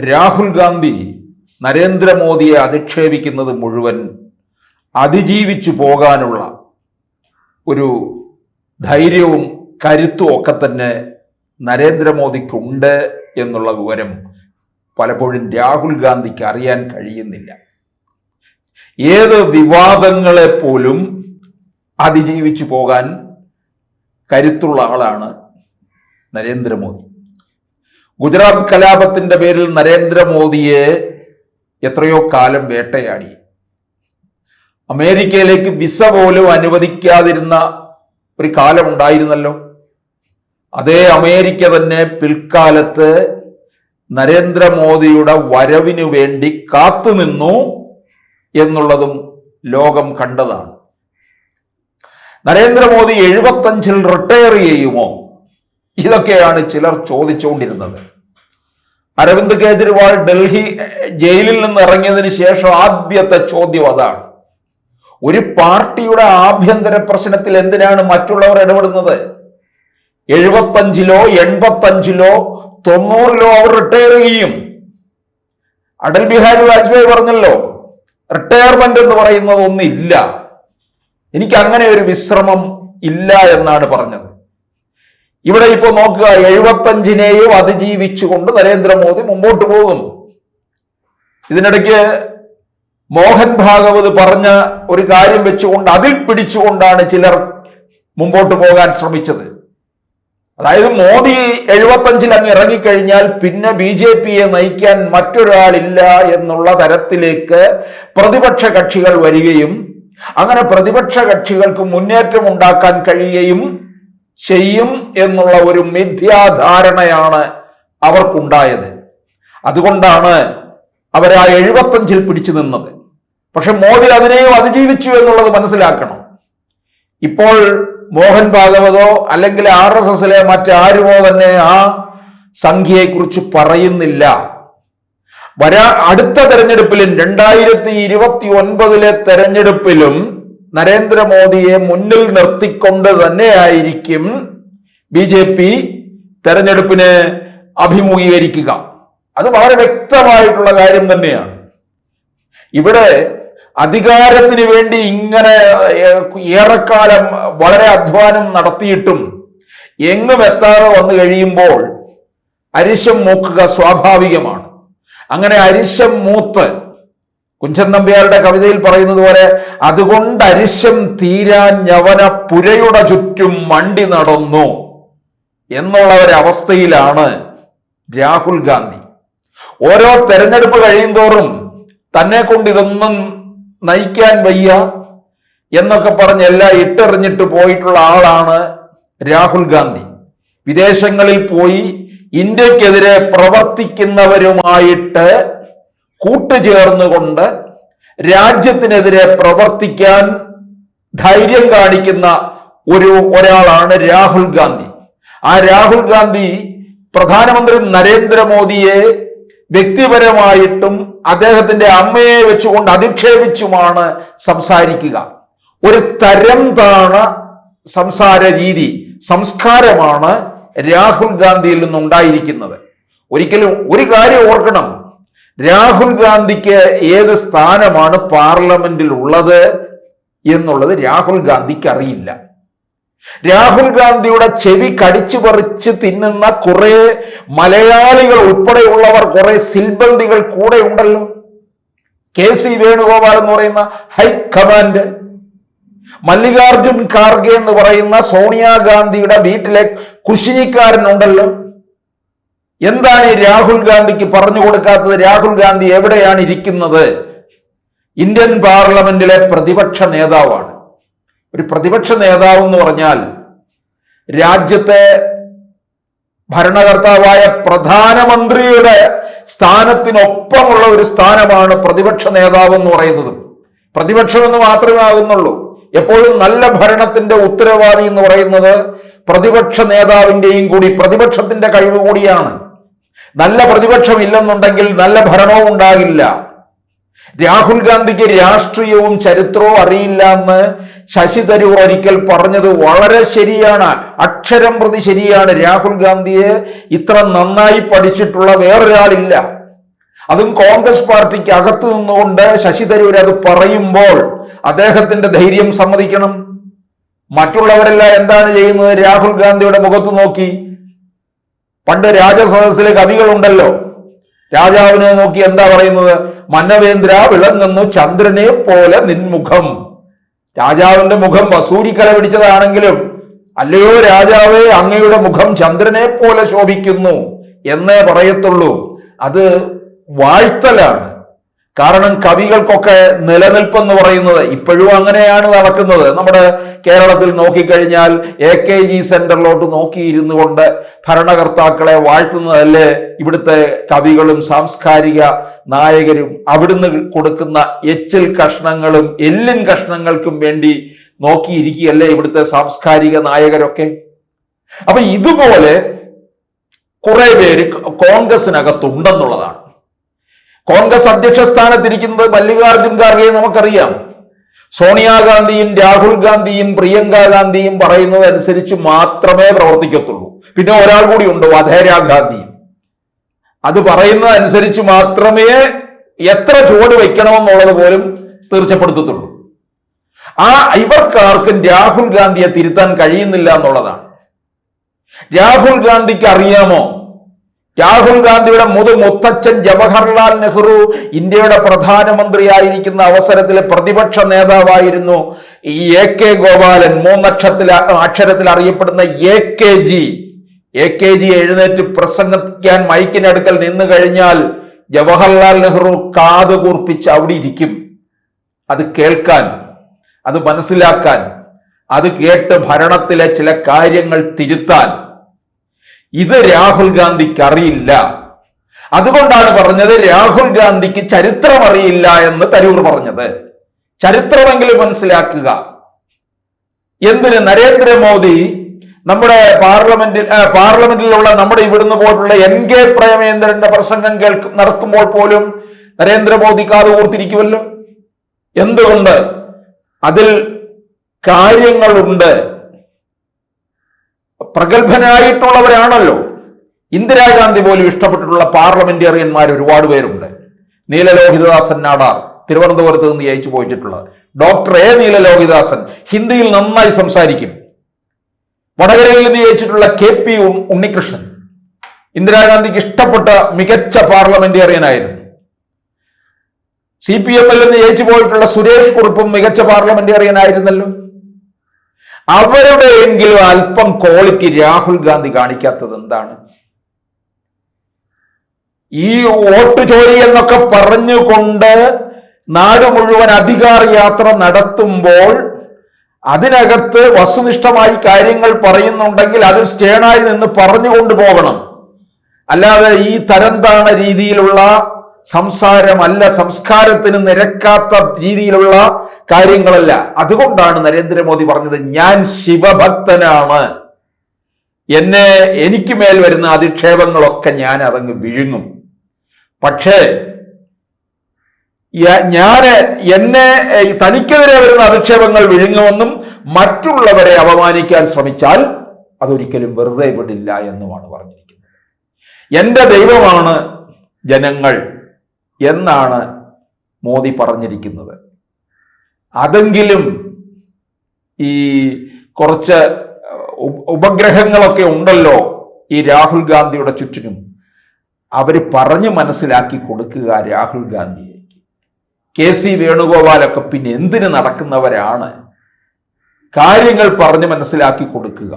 രാഹുൽ ഗാന്ധി നരേന്ദ്രമോദിയെ അധിക്ഷേപിക്കുന്നത് മുഴുവൻ അതിജീവിച്ചു പോകാനുള്ള ഒരു ധൈര്യവും കരുത്തും ഒക്കെ തന്നെ നരേന്ദ്രമോദിക്കുണ്ട് എന്നുള്ള വിവരം പലപ്പോഴും രാഹുൽ ഗാന്ധിക്ക് അറിയാൻ കഴിയുന്നില്ല. ഏത് വിവാദങ്ങളെ പോലും അതിജീവിച്ചു പോകാൻ കരുത്തുള്ള ആളാണ് നരേന്ദ്രമോദി. ഗുജറാത്ത് കലാപത്തിന്റെ പേരിൽ നരേന്ദ്രമോദിയെ എത്രയോ കാലം വേട്ടയാടി. അമേരിക്കയിലേക്ക് വിസ പോലും അനുവദിക്കാതിരുന്ന ഒരു കാലം ഉണ്ടായിരുന്നല്ലോ. അതേ അമേരിക്ക തന്നെ പിൽക്കാലത്ത് നരേന്ദ്രമോദിയുടെ വരവിനു വേണ്ടി കാത്തുനിന്നു എന്നുള്ളതും ലോകം കണ്ടതാണ്. നരേന്ദ്രമോദി 75-ൽ റിട്ടയർ ചെയ്യുമോ? ഇതൊക്കെയാണ് ചിലർ ചോദിച്ചുകൊണ്ടിരുന്നത്. അരവിന്ദ് കെജ്രിവാൾ ഡൽഹി ജയിലിൽ നിന്ന് ഇറങ്ങിയതിന് ശേഷം ആദ്യത്തെ ചോദ്യം അതാണ്. ഒരു പാർട്ടിയുടെ ആഭ്യന്തര പ്രശ്നത്തിൽ എന്തിനാണ് മറ്റുള്ളവർ ഇടപെടുന്നത്? 75-ലോ 85-ലോ 90-ലോ അവർ റിട്ടയർ ചെയ്യും. അടൽ ബിഹാരി വാജ്പേയി പറഞ്ഞല്ലോ, റിട്ടയർമെന്റ് എന്ന് പറയുന്നത് ഒന്നില്ല, എനിക്ക് അങ്ങനെ ഒരു വിശ്രമം ഇല്ല എന്നാണ് പറഞ്ഞത്. ഇവിടെ ഇപ്പോ നോക്കുക, 75-നെയും അതിജീവിച്ചുകൊണ്ട് നരേന്ദ്രമോദി മുമ്പോട്ട് പോകും. ഇതിനിടയ്ക്ക് മോഹൻ ഭാഗവത് പറഞ്ഞ ഒരു കാര്യം വെച്ചുകൊണ്ട് അതിൽ പിടിച്ചുകൊണ്ടാണ് ചിലർ മുമ്പോട്ട് പോകാൻ ശ്രമിച്ചത്. അതായത് മോദി 75-ൽ അങ്ങ് ഇറങ്ങിക്കഴിഞ്ഞാൽ പിന്നെ BJP-യെ നയിക്കാൻ മറ്റൊരാളില്ല എന്നുള്ള തരത്തിലേക്ക് പ്രതിപക്ഷ കക്ഷികൾ വരികയും അങ്ങനെ പ്രതിപക്ഷ കക്ഷികൾക്ക് മുന്നേറ്റം ഉണ്ടാക്കാൻ കഴിയുകയും ചെയ്യും എന്നുള്ള ഒരു മിഥ്യാധാരണയാണ് അവർക്കുണ്ടായത്. അതുകൊണ്ടാണ് അവർ ആ 75-ൽ പിടിച്ചു നിന്നത്. പക്ഷെ മോദി അതിനെയും അതിജീവിച്ചു എന്നുള്ളത് മനസ്സിലാക്കണം. ഇപ്പോൾ മോഹൻ ഭാഗവതോ അല്ലെങ്കിൽ RSSലെ മറ്റാരുമോ തന്നെ ആ സംഖ്യയെക്കുറിച്ച് പറയുന്നില്ല. അടുത്ത തെരഞ്ഞെടുപ്പിലും 2029-ലെ തെരഞ്ഞെടുപ്പിലും നരേന്ദ്രമോദിയെ മുന്നിൽ നിർത്തിക്കൊണ്ട് തന്നെയായിരിക്കും BJP തെരഞ്ഞെടുപ്പിന് അഭിമുഖീകരിക്കുക. അത് വളരെ വ്യക്തമായിട്ടുള്ള കാര്യം തന്നെയാണ്. ഇവിടെ അധികാരത്തിന് വേണ്ടി ഇങ്ങനെ ഏറെക്കാലം വളരെ അധ്വാനം നടത്തിയിട്ടും എങ്ങും എത്താതെ വന്നു കഴിയുമ്പോൾ അരിശം മൂക്കുക സ്വാഭാവികമാണ്. അങ്ങനെ അരിശം മൂത്ത് കുഞ്ചൻ നമ്പ്യാരുടെ കവിതയിൽ പറയുന്നത് പോലെ, അതുകൊണ്ട് അരിശം തീരാൻ യവന പുരയുടെ ചുറ്റും മണ്ടി നടന്നു എന്നുള്ള ഒരവസ്ഥയിലാണ് രാഹുൽ ഗാന്ധി. ഓരോ തെരഞ്ഞെടുപ്പ് കഴിയുന്തോറും തന്നെ കൊണ്ട് ഇതൊന്നും നയിക്കാൻ വയ്യ എന്നൊക്കെ പറഞ്ഞ് എല്ലാം ഇട്ടെറിഞ്ഞിട്ട് പോയിട്ടുള്ള ആളാണ് രാഹുൽ ഗാന്ധി. വിദേശങ്ങളിൽ പോയി ഇന്ത്യക്കെതിരെ പ്രവർത്തിക്കുന്നവരുമായിട്ട് കൂട്ടുചേർന്നുകൊണ്ട് രാജ്യത്തിനെതിരെ പ്രവർത്തിക്കാൻ ധൈര്യം കാണിക്കുന്ന ഒരാളാണ് രാഹുൽ ഗാന്ധി. ആ രാഹുൽ ഗാന്ധി പ്രധാനമന്ത്രി നരേന്ദ്രമോദിയെ വ്യക്തിപരമായിട്ടും അദ്ദേഹത്തിന്റെ അമ്മയെ വെച്ചുകൊണ്ട് അധിക്ഷേപിച്ചുമാണ് സംസാരിക്കുക. ഒരു തരം താണ സംസാര രീതി, സംസ്കാരമാണ് രാഹുൽ ഗാന്ധിയിൽ നിന്നുണ്ടായിരിക്കുന്നത്. ഒരിക്കലും ഒരു കാര്യം ഓർക്കണം, രാഹുൽ ഗാന്ധിക്ക് ഏത് സ്ഥാനമാണ് പാർലമെന്റിൽ ഉള്ളത് എന്നുള്ളത് രാഹുൽ ഗാന്ധിക്ക് അറിയില്ല. രാഹുൽ ഗാന്ധിയുടെ ചെവി കടിച്ചു പറിച്ച് തിന്നുന്ന കുറെ മലയാളികൾ ഉൾപ്പെടെയുള്ളവർ, കുറെ സിൽബന്ദികൾ കൂടെ ഉണ്ടല്ലോ. KC വേണുഗോപാൽ എന്ന് പറയുന്ന ഹൈക്കമാൻഡ്, മല്ലികാർജുൻ ഖാർഗെ എന്ന് പറയുന്ന സോണിയാഗാന്ധിയുടെ വീട്ടിലെ കുശിനിക്കാരനുണ്ടല്ലോ. എന്താണ് ഈ രാഹുൽ ഗാന്ധിക്ക് പറഞ്ഞു കൊടുക്കാത്തത്? രാഹുൽ ഗാന്ധി എവിടെയാണ് ഇരിക്കുന്നത്? ഇന്ത്യൻ പാർലമെന്റിലെ പ്രതിപക്ഷ നേതാവാണ്. ഒരു പ്രതിപക്ഷ നേതാവ് എന്ന് പറഞ്ഞാൽ രാജ്യത്തെ ഭരണകർത്താവായ പ്രധാനമന്ത്രിയുടെ സ്ഥാനത്തിനൊപ്പമുള്ള ഒരു സ്ഥാനമാണ് പ്രതിപക്ഷ നേതാവ് എന്ന് പറയുന്നത്. പ്രതിപക്ഷം എന്ന് മാത്രമേ ആകുന്നുള്ളൂ. എപ്പോഴും നല്ല ഭരണത്തിന്റെ ഉത്തരവാദി എന്ന് പറയുന്നത് പ്രതിപക്ഷ നേതാവിന്റെയും കൂടി പ്രതിപക്ഷത്തിന്റെ കഴിവ് കൂടിയാണ്. നല്ല പ്രതിപക്ഷം ഇല്ലെന്നുണ്ടെങ്കിൽ നല്ല ഭരണവും ഉണ്ടാകില്ല. രാഹുൽ ഗാന്ധിക്ക് രാഷ്ട്രീയവും ചരിത്രവും അറിയില്ല എന്ന് ശശി തരൂർ ഒരിക്കൽ പറഞ്ഞത് വളരെ ശരിയാണ്, അക്ഷരം പ്രതി ശരിയാണ്. രാഹുൽ ഗാന്ധിയെ ഇത്ര നന്നായി പഠിച്ചിട്ടുള്ള വേറൊരാളില്ല. അതും കോൺഗ്രസ് പാർട്ടിക്ക് അകത്ത് നിന്നുകൊണ്ട് ശശി തരൂർ അത് പറയുമ്പോൾ അദ്ദേഹത്തിന്റെ ധൈര്യം സമ്മതിക്കണം. മറ്റുള്ളവരെല്ലാം എന്താണ് ചെയ്യുന്നത്? രാഹുൽ ഗാന്ധിയുടെ മുഖത്ത് നോക്കി, പണ്ട് രാജസദസ്സിലെ കവികളുണ്ടല്ലോ, രാജാവിനെ നോക്കി എന്താ പറയുന്നത്? മന്നവേന്ദ്ര വിളങ്ങുന്നു ചന്ദ്രനെ പോലെ നിൻമുഖം. രാജാവിന്റെ മുഖം വസൂരിക്കല പിടിച്ചതാണെങ്കിലും അല്ലയോ രാജാവേ, അങ്ങയുടെ മുഖം ചന്ദ്രനെ പോലെ ശോഭിക്കുന്നു എന്നേ പറയത്തുള്ളൂ. അത് വാഴ്ത്തലാണ്. കാരണം കവികൾക്കൊക്കെ നിലനിൽപ്പെന്ന് പറയുന്നത് ഇപ്പോഴും അങ്ങനെയാണ് നടക്കുന്നത്. നമ്മുടെ കേരളത്തിൽ നോക്കിക്കഴിഞ്ഞാൽ AKG സെന്ററിലോട്ട് നോക്കിയിരുന്നു കൊണ്ട് ഭരണകർത്താക്കളെ വാഴ്ത്തുന്നതല്ലേ ഇവിടുത്തെ കവികളും സാംസ്കാരിക നായകരും. അവിടുന്ന് കൊടുക്കുന്ന എച്ചിൽ കഷ്ണങ്ങളും എല്ലിൻ കഷ്ണങ്ങൾക്കും വേണ്ടി നോക്കിയിരിക്കുകയല്ലേ ഇവിടുത്തെ സാംസ്കാരിക നായകരൊക്കെ. അപ്പൊ ഇതുപോലെ കുറെ പേര് കോൺഗ്രസിനകത്തുണ്ടെന്നുള്ളതാണ്. കോൺഗ്രസ് അധ്യക്ഷ സ്ഥാനത്തിരിക്കുന്നത് മല്ലികാർജുൻ ഖാർഗെ നമുക്കറിയാം. സോണിയാഗാന്ധിയും രാഹുൽ ഗാന്ധിയും പ്രിയങ്ക ഗാന്ധിയും പറയുന്നത് അനുസരിച്ച് മാത്രമേ പ്രവർത്തിക്കത്തുള്ളൂ. പിന്നെ ഒരാൾ കൂടി ഉണ്ട്, വധേരാ ഗാന്ധിയും. അത് പറയുന്നത് അനുസരിച്ച് മാത്രമേ എത്ര ചുവട് വയ്ക്കണമെന്നുള്ളത് പോലും തീർച്ചപ്പെടുത്തത്തുള്ളൂ. ഇവർക്കാർക്കും രാഹുൽ ഗാന്ധിയെ തിരുത്താൻ കഴിയുന്നില്ല എന്നുള്ളതാണ്. രാഹുൽ ഗാന്ധിക്ക് അറിയാമോ, രാഹുൽ ഗാന്ധിയുടെ മുത്തച്ഛൻ ജവഹർലാൽ നെഹ്റു ഇന്ത്യയുടെ പ്രധാനമന്ത്രിയായിരിക്കുന്ന അവസരത്തിലെ പ്രതിപക്ഷ നേതാവായിരുന്നു ഈ AK ഗോപാലൻ, 3 അക്ഷരത്തിൽ അറിയപ്പെടുന്ന AKG എഴുന്നേറ്റ് പ്രസംഗിക്കാൻ മൈക്കിനടുക്കൽ നിന്ന് കഴിഞ്ഞാൽ ജവഹർലാൽ നെഹ്റു കാത് കൂർപ്പിച്ച് അവിടെ ഇരിക്കും. അത് കേൾക്കാൻ, അത് മനസ്സിലാക്കാൻ, അത് കേട്ട് ഭരണത്തിലെ ചില കാര്യങ്ങൾ തിരുത്താൻ. ഇത് രാഹുൽ ഗാന്ധിക്ക് അറിയില്ല. അതുകൊണ്ടാണ് പറഞ്ഞത് രാഹുൽ ഗാന്ധിക്ക് ചരിത്രം അറിയില്ല എന്ന് തരൂർ പറഞ്ഞത്. ചരിത്രമെങ്കിലും മനസ്സിലാക്കുക. എന്തിന്? നരേന്ദ്രമോദി നമ്മുടെ പാർലമെന്റിലുള്ള നമ്മുടെ ഇവിടുന്ന് പോലുള്ള NK പ്രേമേന്ദ്രന്റെ പ്രസംഗം നടക്കുമ്പോൾ പോലും നരേന്ദ്രമോദി കാത് ഓർത്തിരിക്കുമല്ലോ. എന്തുകൊണ്ട്? അതിൽ കാര്യങ്ങളുണ്ട്. പ്രഗത്ഭനായിട്ടുള്ളവരാണല്ലോ. ഇന്ദിരാഗാന്ധി പോലും ഇഷ്ടപ്പെട്ടിട്ടുള്ള പാർലമെന്റേറിയന്മാർ ഒരുപാട് പേരുണ്ട്. നീലലോഹിതദാസൻ നാടാർ തിരുവനന്തപുരത്ത് നിന്ന് ജയിച്ചു പോയിട്ടുള്ളത്. ഡോക്ടർ A നീലലോഹിതദാസൻ ഹിന്ദിയിൽ നന്നായി സംസാരിക്കും. വടകരയിൽ നിന്ന് ജയിച്ചിട്ടുള്ള KP ഉണ്ണികൃഷ്ണൻ ഇന്ദിരാഗാന്ധിക്ക് ഇഷ്ടപ്പെട്ട മികച്ച പാർലമെന്റേറിയൻ ആയിരുന്നു. CPM-ൽ നിന്ന് ജയിച്ചു പോയിട്ടുള്ള സുരേഷ് കുറുപ്പും മികച്ച പാർലമെന്റേറിയൻ ആയിരുന്നല്ലോ. അവരുടെയെങ്കിലും അല്പം ക്വാളിറ്റി രാഹുൽ ഗാന്ധി കാണിക്കാത്തത് എന്താണ്? ഈ വോട്ട് ചോരി എന്നൊക്കെ പറഞ്ഞുകൊണ്ട് നാട് മുഴുവൻ അധികാര യാത്ര നടത്തുമ്പോൾ അതിനകത്ത് വസ്തുനിഷ്ഠമായി കാര്യങ്ങൾ പറയുന്നുണ്ടെങ്കിൽ അത് സ്റ്റേണായി നിന്ന് പറഞ്ഞുകൊണ്ട് പോകണം. അല്ലാതെ ഈ തരംതാണ രീതിയിലുള്ള സംസാരമല്ല, സംസ്കാരത്തിന് നിരക്കാത്ത രീതിയിലുള്ള കാര്യങ്ങളല്ല. അതുകൊണ്ടാണ് നരേന്ദ്രമോദി പറഞ്ഞത്, ഞാൻ ശിവഭക്തനാണ്, എനിക്ക് മേൽ വരുന്ന അധിക്ഷേപങ്ങളൊക്കെ ഞാൻ അതങ്ങ് വിഴുങ്ങും. പക്ഷേ തനിക്കെതിരെ വരുന്ന അധിക്ഷേപങ്ങൾ വിഴുങ്ങുമെന്നും മറ്റുള്ളവരെ അപമാനിക്കാൻ ശ്രമിച്ചാൽ അതൊരിക്കലും വെറുതെ വിടില്ല എന്നുമാണ് പറഞ്ഞിരിക്കുന്നത്. എന്റെ ദൈവമാണ് ജനങ്ങൾ എന്നാണ് മോദി പറഞ്ഞിരിക്കുന്നത്. അതെങ്കിലും ഈ കുറച്ച് ഉപഗ്രഹങ്ങളൊക്കെ ഉണ്ടല്ലോ ഈ രാഹുൽ ഗാന്ധിയുടെ ചുറ്റിനും, അവര് പറഞ്ഞു മനസ്സിലാക്കി കൊടുക്കുക രാഹുൽ ഗാന്ധിയെ. KC വേണുഗോപാലൊക്കെ പിന്നെ എന്തിന് നടക്കുന്നവരാണ്? കാര്യങ്ങൾ പറഞ്ഞു മനസ്സിലാക്കി കൊടുക്കുക.